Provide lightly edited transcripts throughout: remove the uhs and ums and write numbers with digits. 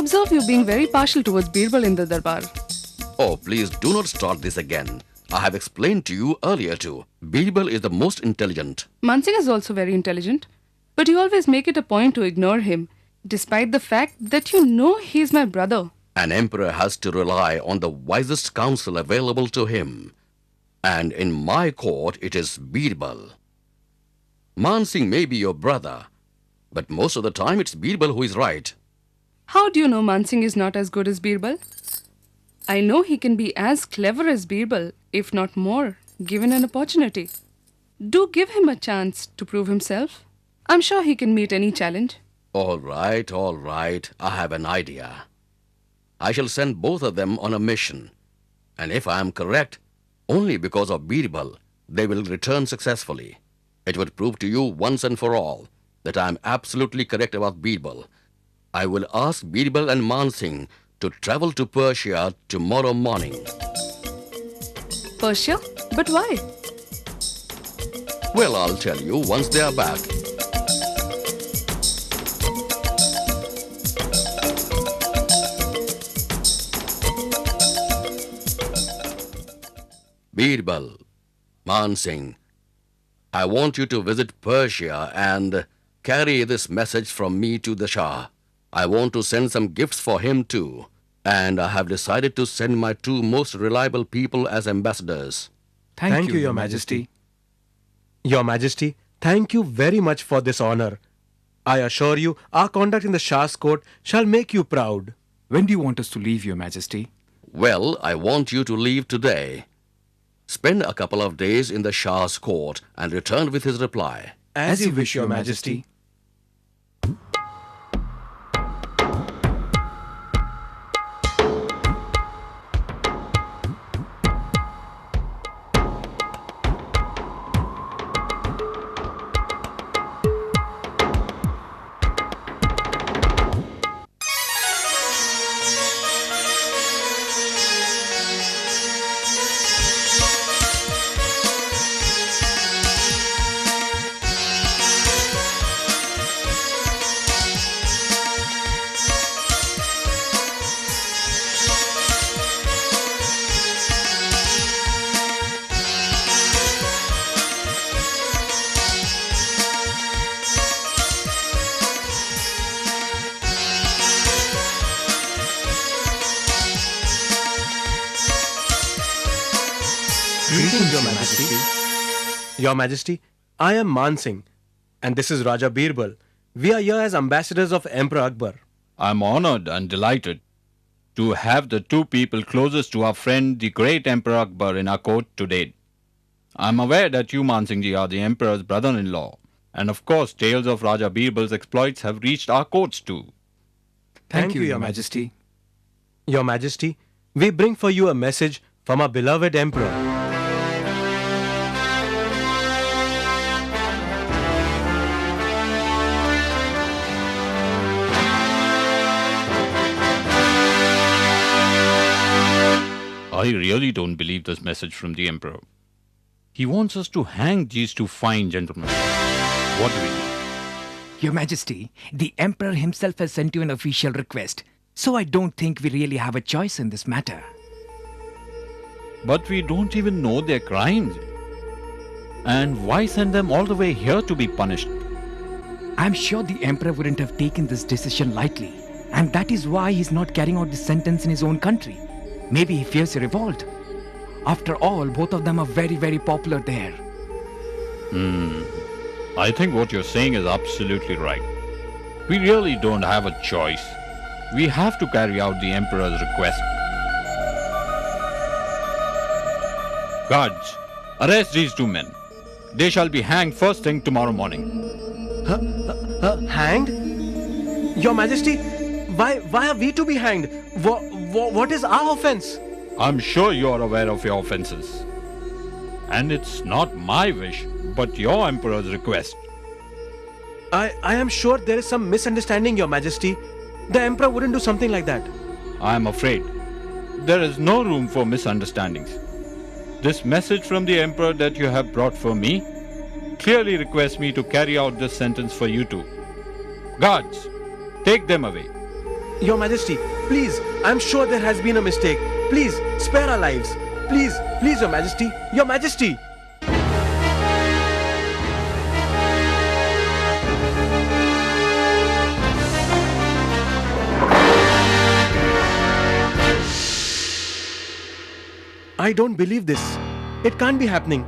observe you being very partial towards Birbal in the Darbar. Oh, please do not start this again. I have explained to you earlier too. Birbal is the most intelligent. Mansingh is also very intelligent, but you always make it a point to ignore him, despite the fact that you know he is my brother. An emperor has to rely on the wisest counsel available to him. And in my court, it is Birbal. Mansingh may be your brother, but most of the time it's Birbal who is right. How do you know Mansingh is not as good as Birbal? I know he can be as clever as Birbal, if not more, given an opportunity. Do give him a chance to prove himself. I'm sure he can meet any challenge. All right, I have an idea. I shall send both of them on a mission. And if I am correct, only because of Birbal, they will return successfully. It would prove to you once and for all that I am absolutely correct about Birbal. I will ask Birbal and Mansingh to travel to Persia tomorrow morning. Persia? But why? Well, I'll tell you once they are back. Birbal, Mansingh, I want you to visit Persia and carry this message from me to the Shah. I want to send some gifts for him too. And I have decided to send my two most reliable people as ambassadors. Thank you, Your Majesty. Your Majesty, thank you very much for this honor. I assure you, our conduct in the Shah's court shall make you proud. When do you want us to leave, Your Majesty? Well, I want you to leave today. Spend a couple of days in the Shah's court and return with his reply. As you wish, Your Majesty. Greetings, Your Majesty. Your Majesty, I am Mansingh, and this is Raja Birbal. We are here as ambassadors of Emperor Akbar. I'm honored and delighted to have the two people closest to our friend, the great Emperor Akbar, in our court today. I'm aware that you, Mansingh, are the Emperor's brother-in-law, and of course, tales of Raja Birbal's exploits have reached our courts too. Thank you, Your Majesty. Your Majesty, we bring for you a message from our beloved Emperor. I really don't believe this message from the Emperor. He wants us to hang these two fine gentlemen. What do we do? Your Majesty, the Emperor himself has sent you an official request, so I don't think we really have a choice in this matter. But we don't even know their crimes. And why send them all the way here to be punished? I'm sure the Emperor wouldn't have taken this decision lightly, and that is why he's not carrying out the sentence in his own country. Maybe he fears a revolt. After all, both of them are very, very popular there. I think what you're saying is absolutely right. We really don't have a choice. We have to carry out the Emperor's request. Guards, arrest these two men. They shall be hanged first thing tomorrow morning. Hanged? Your Majesty, why are we to be hanged? What is our offense? I'm sure you are aware of your offenses. And it's not my wish, but your Emperor's request. I am sure there is some misunderstanding, Your Majesty. The Emperor wouldn't do something like that. I'm afraid there is no room for misunderstandings. This message from the Emperor that you have brought for me clearly requests me to carry out this sentence for you two. Guards, take them away. Your Majesty, please, I'm sure there has been a mistake. Please, spare our lives. Please, please, Your Majesty. Your Majesty. I don't believe this. It can't be happening.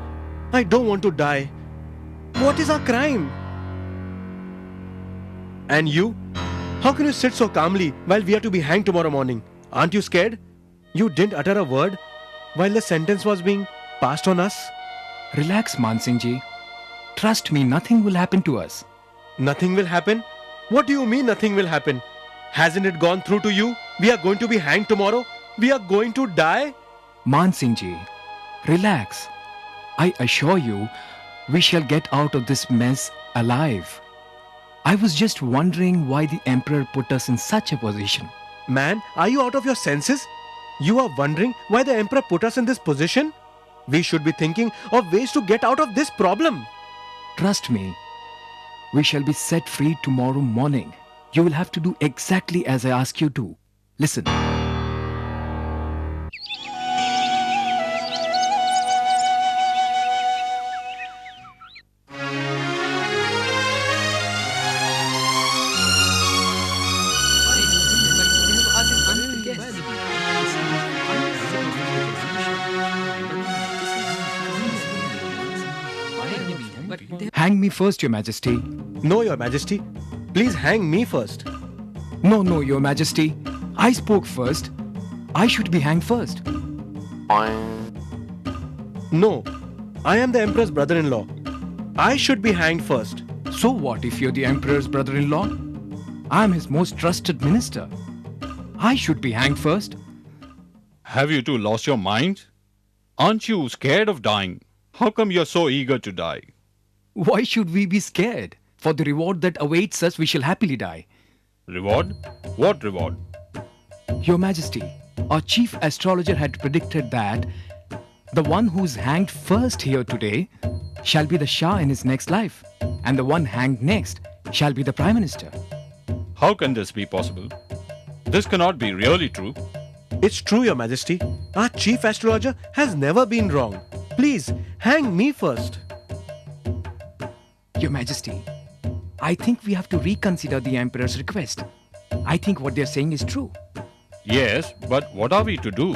I don't want to die. What is our crime? And you? How can you sit so calmly while we are to be hanged tomorrow morning? Aren't you scared? You didn't utter a word while the sentence was being passed on us? Relax, Mansingh ji. Trust me, nothing will happen to us. Nothing will happen? What do you mean nothing will happen? Hasn't it gone through to you? We are going to be hanged tomorrow? We are going to die? Mansingh ji, relax. I assure you, we shall get out of this mess alive. I was just wondering why the Emperor put us in such a position. Man, are you out of your senses? You are wondering why the Emperor put us in this position? We should be thinking of ways to get out of this problem. Trust me, we shall be set free tomorrow morning. You will have to do exactly as I ask you to. Listen. Hang me first, Your Majesty. No, Your Majesty. Please hang me first. No, Your Majesty. I spoke first. I should be hanged first. No, I am the Emperor's brother-in-law. I should be hanged first. So what if you're the Emperor's brother-in-law? I'm his most trusted minister. I should be hanged first. Have you two lost your minds? Aren't you scared of dying? How come you're so eager to die? Why should we be scared? For the reward that awaits us, we shall happily die. Reward? What reward? Your Majesty, our chief astrologer had predicted that the one who's hanged first here today shall be the Shah in his next life, and the one hanged next shall be the Prime Minister. How can this be possible? This cannot be really true. It's true, Your Majesty. Our chief astrologer has never been wrong. Please, hang me first. Your Majesty, I think we have to reconsider the Emperor's request. I think what they're saying is true. Yes, but what are we to do?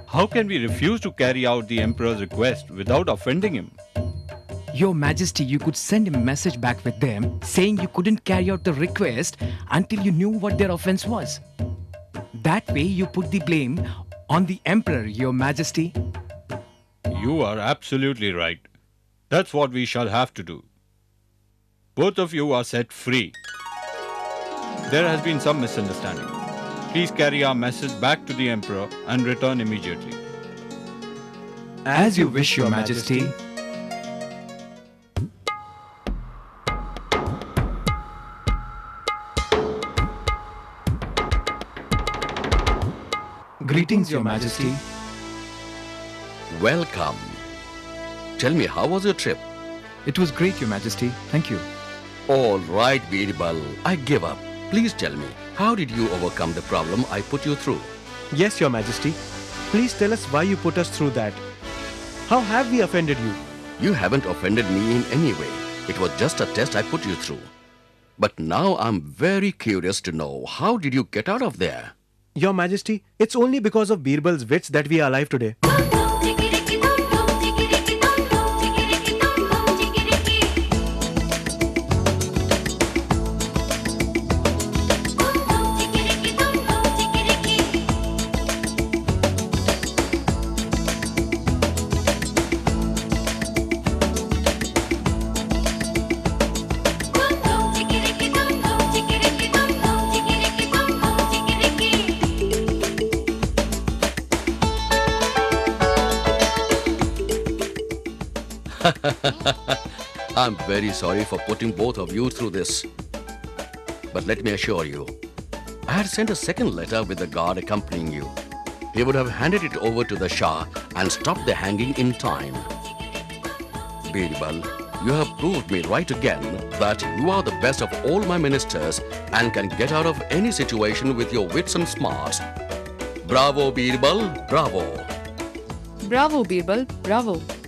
How can we refuse to carry out the Emperor's request without offending him? Your Majesty, you could send a message back with them saying you couldn't carry out the request until you knew what their offense was. That way you put the blame on the Emperor, Your Majesty. You are absolutely right. That's what we shall have to do. Both of you are set free. There has been some misunderstanding. Please carry our message back to the Emperor and return immediately. As you wish, Your Majesty. Greetings, Your Majesty. Welcome. Tell me, how was your trip? It was great, Your Majesty. Thank you. All right, Birbal, I give up. Please tell me, how did you overcome the problem I put you through? Yes, Your Majesty. Please tell us why you put us through that. How have we offended you? You haven't offended me in any way. It was just a test I put you through. But now I'm very curious to know, how did you get out of there? Your Majesty, it's only because of Birbal's wits that we are alive today. I'm very sorry for putting both of you through this. But let me assure you, I had sent a second letter with the guard accompanying you. He would have handed it over to the Shah and stopped the hanging in time. Birbal, You have proved me right again that you are the best of all my ministers and can get out of any situation with your wits and smarts. Bravo, Birbal, bravo. Bravo, Birbal, bravo.